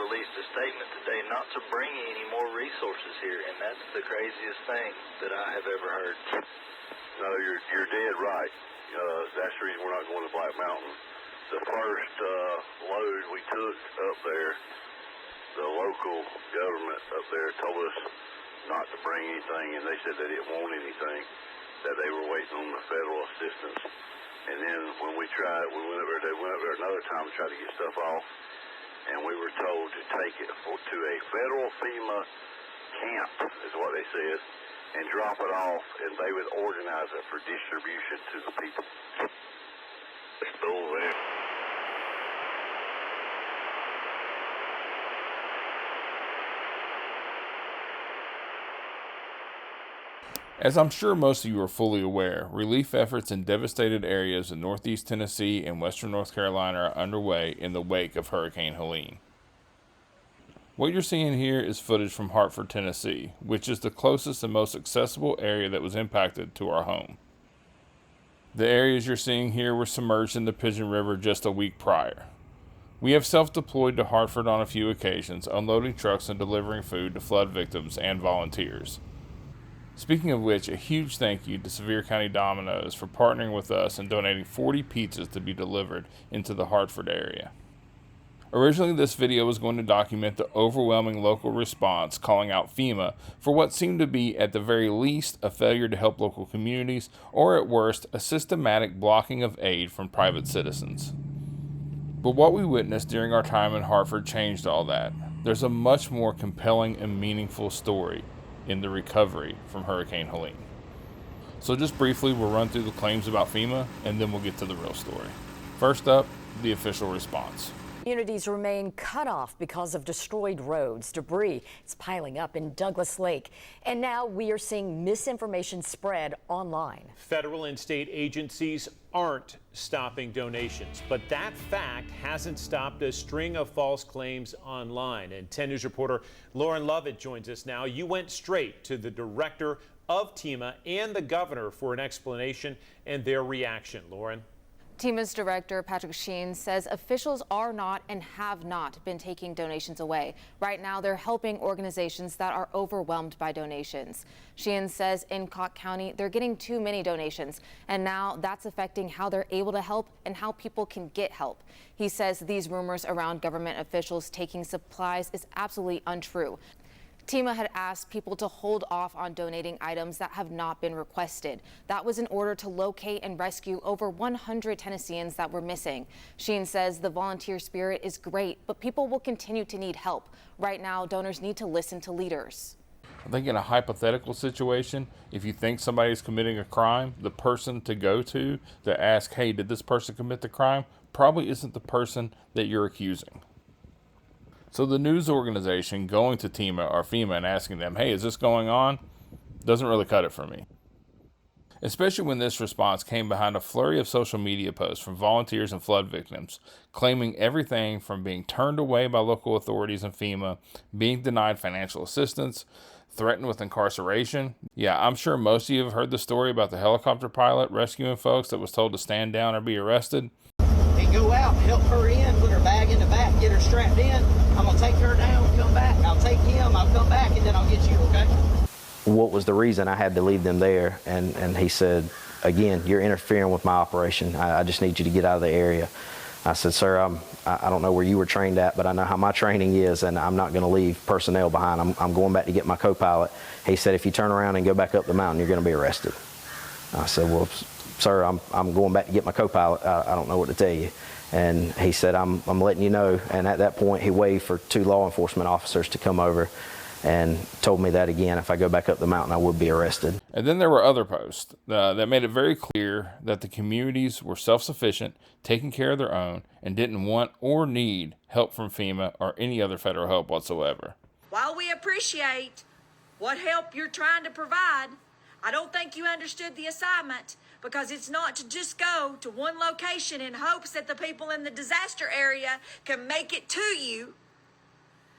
released a statement today not to bring any more resources here, and that's the craziest thing that I have ever heard. No, you're dead right. That's the reason we're not going to Black Mountain. The first load we took up there, the local government up there told us not to bring anything, and they said they didn't want anything, that they were waiting on the federal assistance. And then when we tried, they went up there another time to try to get stuff off, and we were told to take it to a federal FEMA camp, is what they said, and drop it off, and they would organize it for distribution to the people. It's still there. As I'm sure most of you are fully aware, relief efforts in devastated areas in northeast Tennessee and western North Carolina are underway in the wake of Hurricane Helene. What you're seeing here is footage from Hartford, Tennessee, which is the closest and most accessible area that was impacted to our home. The areas you're seeing here were submerged in the Pigeon River just a week prior. We have self-deployed to Hartford on a few occasions, unloading trucks and delivering food to flood victims and volunteers. Speaking of which, a huge thank you to Sevier County Domino's for partnering with us and donating 40 pizzas to be delivered into the Hartford area. Originally, this video was going to document the overwhelming local response calling out FEMA for what seemed to be, at the very least, a failure to help local communities, or at worst, a systematic blocking of aid from private citizens. But what we witnessed during our time in Hartford changed all that. There's a much more compelling and meaningful story in the recovery from Hurricane Helene. So just briefly, we'll run through the claims about FEMA, and then we'll get to the real story. First up, the official response. Communities remain cut off because of destroyed roads. Debris is piling up in Douglas Lake. And now we are seeing misinformation spread online. Federal and state agencies aren't stopping donations, but that fact hasn't stopped a string of false claims online. And 10 News reporter Lauren Lovett joins us now. You went straight to the director of TEMA and the governor for an explanation and their reaction. Lauren. TEMA's director, Patrick Sheen, says officials are not and have not been taking donations away. Right now, they're helping organizations that are overwhelmed by donations. Sheen says in Cocke County, they're getting too many donations, and now that's affecting how they're able to help and how people can get help. He says these rumors around government officials taking supplies is absolutely untrue. TEMA had asked people to hold off on donating items that have not been requested. That was in order to locate and rescue over 100 Tennesseans that were missing. Sheen says the volunteer spirit is great, but people will continue to need help. Right now, donors need to listen to leaders. I think in a hypothetical situation, if you think somebody's committing a crime, the person to go to ask, hey, did this person commit the crime, probably isn't the person that you're accusing. So the news organization going to TEMA or FEMA and asking them, hey, is this going on? Doesn't really cut it for me. Especially when this response came behind a flurry of social media posts from volunteers and flood victims, claiming everything from being turned away by local authorities and FEMA, being denied financial assistance, threatened with incarceration. Yeah, I'm sure most of you have heard the story about the helicopter pilot rescuing folks that was told to stand down or be arrested. And go out, help her in, put her bag in the back, get her strapped in. I'm going to take her down, come back. I'll take him, I'll come back, and then I'll get you, okay? What was the reason I had to leave them there? And he said, again, you're interfering with my operation. I just need you to get out of the area. I said, sir, I don't know where you were trained at, but I know how my training is, and I'm not going to leave personnel behind. I'm going back to get my co-pilot. He said, if you turn around and go back up the mountain, you're going to be arrested. I said, well, sir, I'm going back to get my co-pilot. I don't know what to tell you. And he said, I'm letting you know. And at that point, he waved for 2 law enforcement officers to come over and told me that again, if I go back up the mountain, I would be arrested. And then there were other posts that made it very clear that the communities were self-sufficient, taking care of their own, and didn't want or need help from FEMA or any other federal help whatsoever. While we appreciate what help you're trying to provide, I don't think you understood the assignment, because it's not to just go to one location in hopes that the people in the disaster area can make it to you.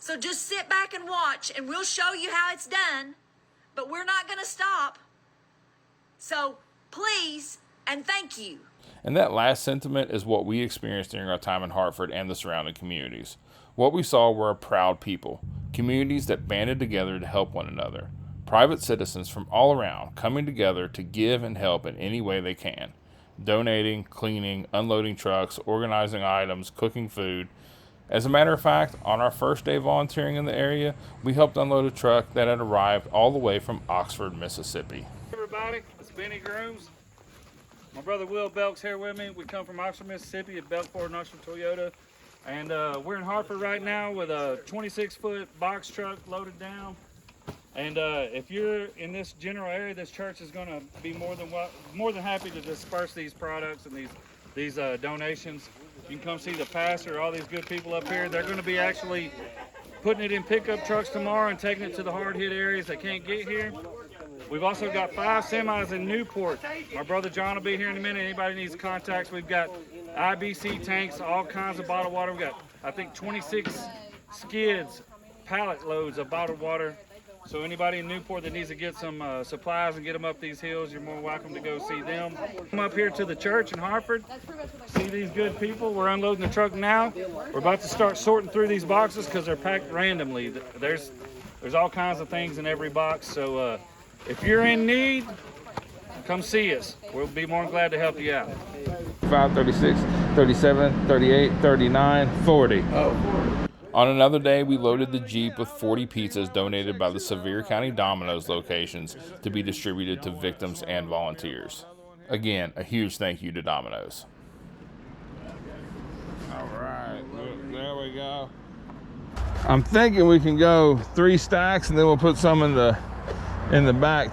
So just sit back and watch, and we'll show you how it's done, but we're not going to stop. So please and thank you. And that last sentiment is what we experienced during our time in Hartford and the surrounding communities. What we saw were a proud people, communities that banded together to help one another, private citizens from all around coming together to give and help in any way they can, donating, cleaning, unloading trucks, organizing items, cooking food. As a matter of fact, on our first day volunteering in the area, we helped unload a truck that had arrived all the way from Oxford, Mississippi. Hey everybody, it's Benny Grooms. My brother Will Belk's here with me. We come from Oxford, Mississippi at Belk Ford and Oxford Toyota. And we're in Hartford right now with a 26-foot box truck loaded down. And if you're in this general area, this church is going to be more than happy to disperse these products and these donations. You can come see the pastor, all these good people up here. They're going to be actually putting it in pickup trucks tomorrow and taking it to the hard-hit areas that can't get here. We've also got 5 semis in Newport. My brother John will be here in a minute. Anybody needs contacts, we've got IBC tanks, all kinds of bottled water. We've got, I think, 26 skids, pallet loads of bottled water. So anybody in Newport that needs to get some supplies and get them up these hills, you're more welcome to go see them. Come up here to the church in Hartford, see these good people. We're unloading the truck now. We're about to start sorting through these boxes because they're packed randomly. There's all kinds of things in every box. So if you're in need, come see us. We'll be more than glad to help you out. 5, 36, 37, 38, 39, 40. On another day, we loaded the Jeep with 40 pizzas donated by the Sevier County Domino's locations to be distributed to victims and volunteers. Again, a huge thank you to Domino's. All right, there we go. I'm thinking we can go 3 stacks and then we'll put some in the back.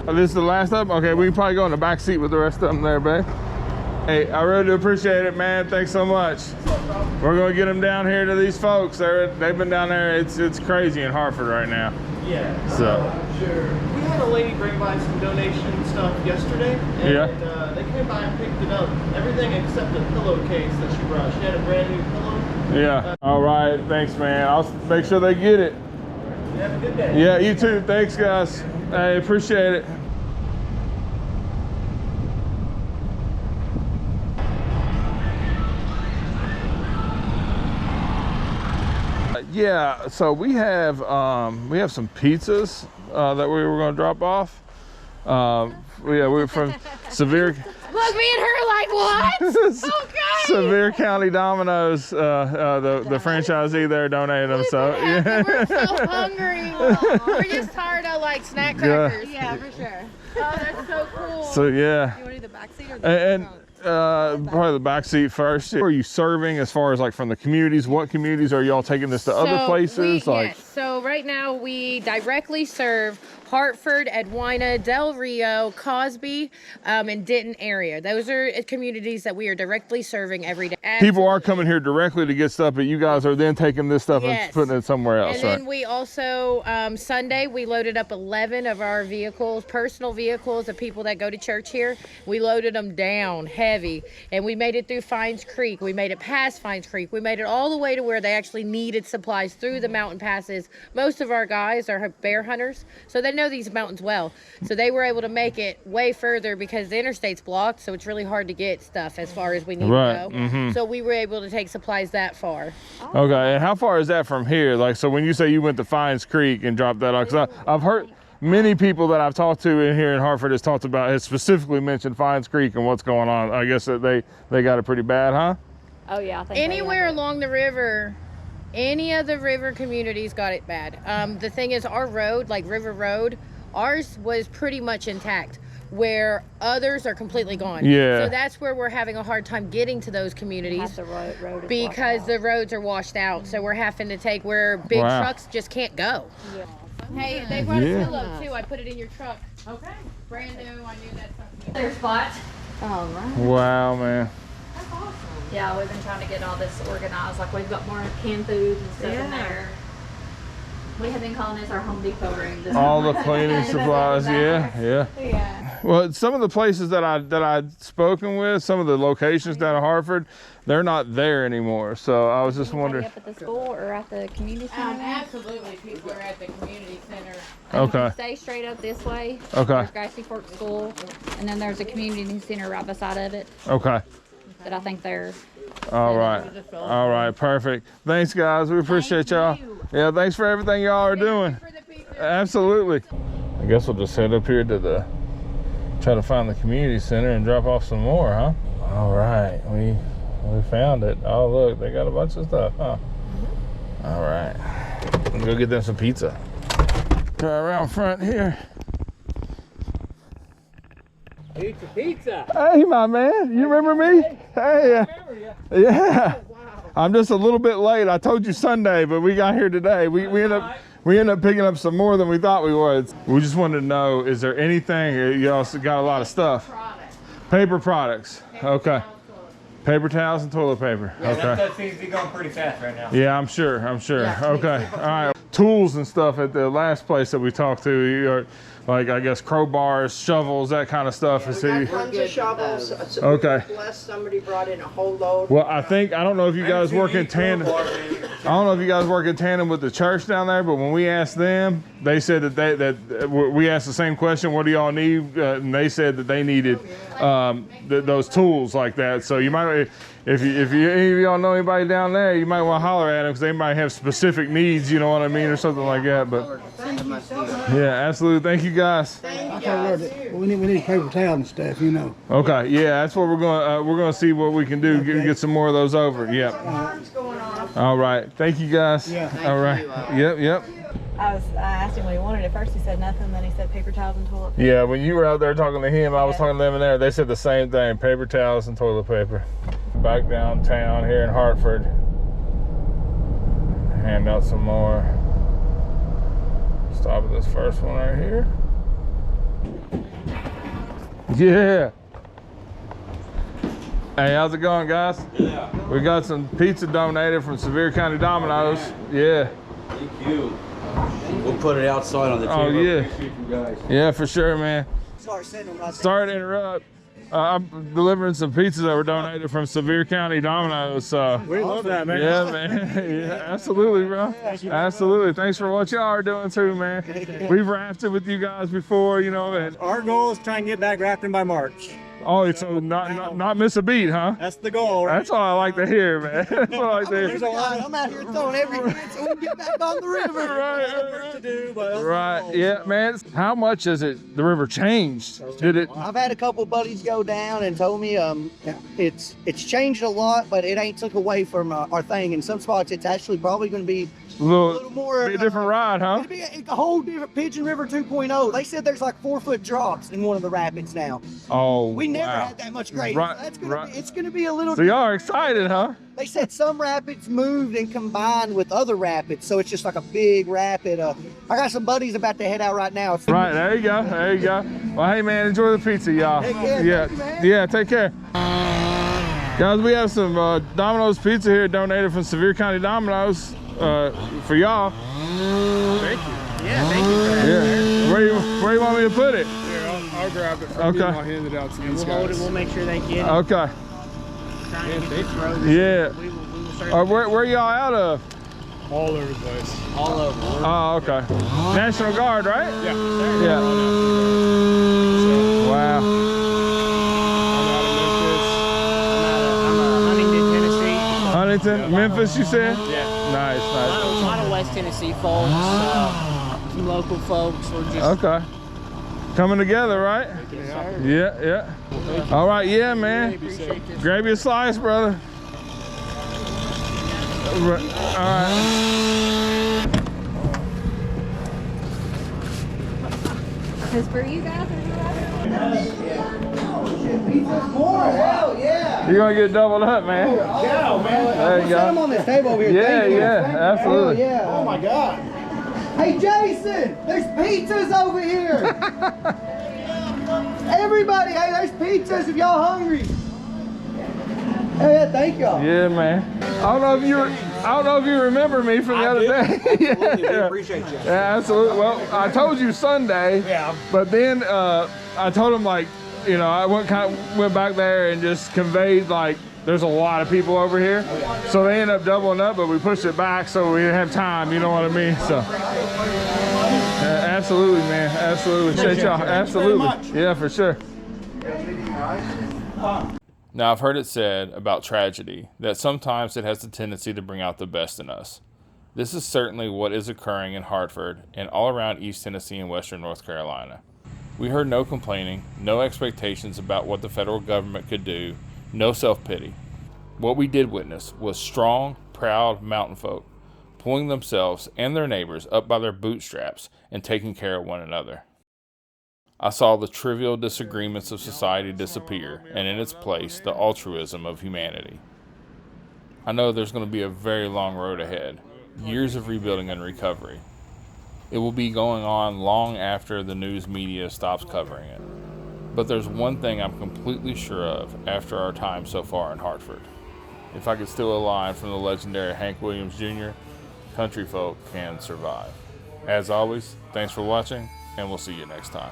Oh, this is the last of them? Okay, we can probably go in the back seat with the rest of them there, babe. Hey, I really do appreciate it, man. Thanks so much. We're gonna get them down here to these folks. They've been down there. It's crazy in Hartford right now. Yeah. So. Sure. We had a lady bring by some donation stuff yesterday, and yeah. They came by and picked it up. Everything except the pillowcase that she brought. She had a brand new pillow. Yeah. All right. Thanks, man. I'll make sure they get it. Have a good day. Yeah, you too. Thanks, guys. I appreciate it. Yeah, so we have some pizzas that we were going to drop off. We're from Sevier. Look, me and her like, what? Okay. Sevier County Domino's, the franchisee there donated them. So yeah. We're so hungry. We're just tired of like snack crackers. Yeah, for sure. Oh, that's so cool. So yeah. You want to do the back seat or the front? Probably the back seat first. Who are you serving as far as like from the communities? What communities are y'all taking this to other places? Yes. So right now we directly serve Hartford, Edwina, Del Rio, Cosby, and Denton area. Those are communities that we are directly serving every day. People are coming here directly to get stuff, but you guys are then taking this stuff and putting it somewhere else, and then we also, Sunday, we loaded up 11 of our vehicles, personal vehicles of people that go to church here. We loaded them down heavy, and we made it through Fines Creek. We made it past Fines Creek. We made it all the way to where they actually needed supplies through the mountain passes. Most of our guys are bear hunters, so they know these mountains well. So they were able to make it way further because the interstate's blocked, so it's really hard to get stuff as far as we need to go. Mm-hmm. So we were able to take supplies that far. Okay, and how far is that from here? Like, so when you say you went to Fines Creek and dropped that off, because I've heard many people that I've talked to in here in Hartford has specifically mentioned Fines Creek and what's going on. I guess that they got it pretty bad, huh? Oh yeah. Anywhere along the river, any of the river communities got it bad. The thing is, our road, like River Road, ours was pretty much intact, where others are completely gone. Yeah. So that's where we're having a hard time getting to those communities road because the roads are washed out. So we're having to take where big trucks just can't go. Yeah. Hey, they brought a pillow too. I put it in your truck. Okay. Brand new. I knew that's something. Their spot. All right. Wow, man. That's awesome. Yeah, we've been trying to get all this organized. Like we've got more canned foods and stuff in there. We have been calling this our Home Depot room. All the cleaning supplies, yeah. Well, some of the places that I'd spoken with, some of the locations down in Hartford, they're not there anymore. So I was just wondering. Up at the school or at the community center? Absolutely, people are at the community center. And Okay. you stay straight up this way. Okay. There's Grassy Fork School, and then there's a community center right beside of it Okay. that I think they're. All right. All right. Perfect. Thanks, guys. We appreciate y'all. Yeah. Thanks for everything y'all are doing. Absolutely. I guess we'll just head up here to try to find the community center and drop off some more, huh? All right. We found it. Oh, look, they got a bunch of stuff, huh? All right. Let's go get them some pizza. Try around front here. Pizza. Hey, my man, you remember me? Hey, yeah. I'm just a little bit late. I told you Sunday, but we got here today. We ended up picking up some more than we thought we would. We just wanted to know, is there anything? You also got a lot of stuff. Paper products. Okay. Paper towels and toilet paper. Yeah, Okay. that seems to be going pretty fast right now. Yeah, I'm sure. Okay. All right. Tools and stuff at the last place that we talked to, you are, like, I guess, crowbars, shovels, that kind of stuff. We got tons of shovels. Okay. Plus, somebody brought in a whole load. Well, I don't know if you guys work in tandem. I don't know if you guys work in tandem with the church down there, but when we asked them, they said that we asked the same question, what do y'all need? And they said that they needed those tools like that. So you might, if any of y'all know anybody down there, you might want to holler at them because they might have specific needs, you know what I mean, or something like that. But yeah, absolutely. Thank you guys. We need paper towels and stuff, you know. Okay, yeah, that's what we're going to see what we can do. Get some more of those over. Yep. All right. Thank you guys. Yeah. All right. Yep. I asked him what he wanted. At first he said nothing, then he said paper towels and toilet paper. Yeah, when you were out there talking to him, I was talking to them in there. They said the same thing, paper towels and toilet paper. Back downtown here in Hartford. Hand out some more. Stop at this first one right here. Yeah. Hey, how's it going, guys? Yeah. We got some pizza donated from Sevier County Domino's. Yeah. Thank you. We'll put it outside on the table. Oh, yeah. Appreciate you guys. Yeah, for sure, man. Sorry to interrupt. I'm delivering some pizzas that were donated from Sevier County Domino's. We love that, man. Yeah, man. Yeah, absolutely, bro. Absolutely. Thanks for what y'all are doing too, man. We've rafted with you guys before, you know. And Our goal is to try and get back rafting by March. oh, so not miss a beat, huh? That's the goal, right? That's what I like to hear, man. That's what I like to hear. I'm out here throwing everything so we can get back on the river. Right. To do, but that's Right. Yeah, man. How much has the river changed? Did it? I've had a couple buddies go down and told me it's changed a lot, but it ain't took away from our thing. In some spots, it's actually probably going to be A little more be a different ride, huh? It'll be a whole different Pigeon River 2.0. They said there's like 4-foot drops in one of the rapids now. Oh, We never wow. had that much grading. Right, So that's gonna right. be, it's going to be a little. So y'all are excited, huh? They said some rapids moved and combined with other rapids, so it's just like a big rapid. I got some buddies about to head out right now. Right, there you go, there you go. Well, hey man, enjoy the pizza, y'all. Heck yeah, Yeah, thank you, man. yeah, take care. Guys, we have some Domino's pizza here donated from Sevier County Domino's for y'all. Thank you. Yeah, thank you for that. Yeah, where you want me to put it? Here, I'll grab it from Okay. you and I'll hand it out to these guys. We'll make sure they get it. Okay. Yeah. Where y'all out of? All over the place. All over. Oh, okay. National Guard, right? Yeah. Yeah. Wow. I'm Huntington, Tennessee. Huntington, Memphis, you said? Yeah. Nice, nice. A lot of West Tennessee folks, some local folks. We're just Okay. Coming together, right? Yeah. All right, yeah, man. Grab your slice, brother. All right. Because for you guys, more. Hell yeah. You're gonna get doubled up, man. Yeah, man. There you Set them go. on this table over here. Yeah, Thank you. yeah, Thank you. absolutely. Hell yeah. Oh my God. Hey Jason, there's pizzas over here. Everybody, hey, there's pizzas if y'all hungry. Hey, yeah, thank y'all. Yeah, man. I don't know if you remember me from the other day. Absolutely, we appreciate you. Yeah, absolutely. Well, I told you Sunday. Yeah. But then I told him, like, you know, I went back there and just conveyed, like, there's a lot of people over here. So they ended up doubling up, but we pushed it back so we didn't have time, you know what I mean? So Absolutely, man. Absolutely. Appreciate y'all. Absolutely. Yeah, for sure. Now, I've heard it said about tragedy that sometimes it has the tendency to bring out the best in us. This is certainly what is occurring in Hartford and all around East Tennessee and Western North Carolina. We heard no complaining, no expectations about what the federal government could do, no self-pity. What we did witness was strong, proud mountain folk pulling themselves and their neighbors up by their bootstraps and taking care of one another. I saw the trivial disagreements of society disappear, and in its place, the altruism of humanity. I know there's going to be a very long road ahead, years of rebuilding and recovery. It will be going on long after the news media stops covering it. But there's one thing I'm completely sure of after our time so far in Hartford. If I could steal a line from the legendary Hank Williams Jr., country folk can survive. As always, thanks for watching, and we'll see you next time.